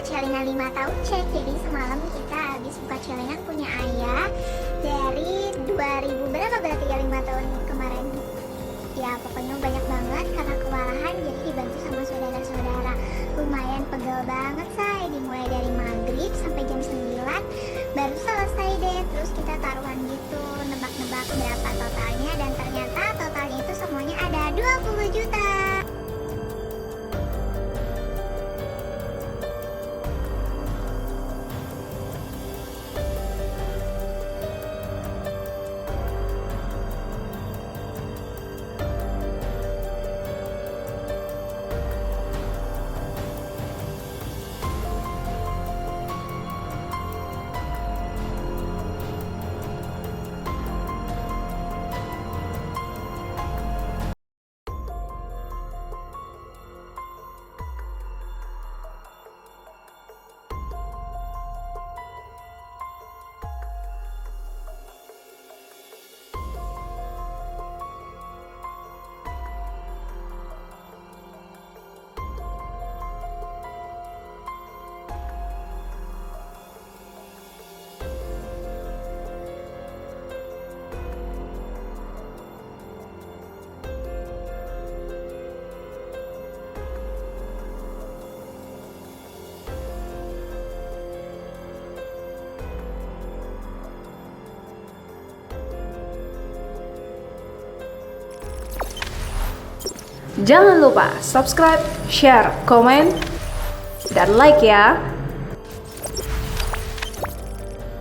celengan 5 tahun cek. Jadi semalam kita habis buka celengan punya ayah dari 2000 berapa berarti ya, 5 tahun kemarin. Ya pokoknya banyak banget karena kewalahan, jadi dibantu sama saudara-saudara. Lumayan pegel banget say, dimulai dari maghrib sampai jam 9 baru selesai deh. Terus kita taruhan gitu, nebak-nebak berapa totalnya, dan ternyata totalnya itu semuanya ada 20 juta. Jangan lupa subscribe, share, komen, dan like ya.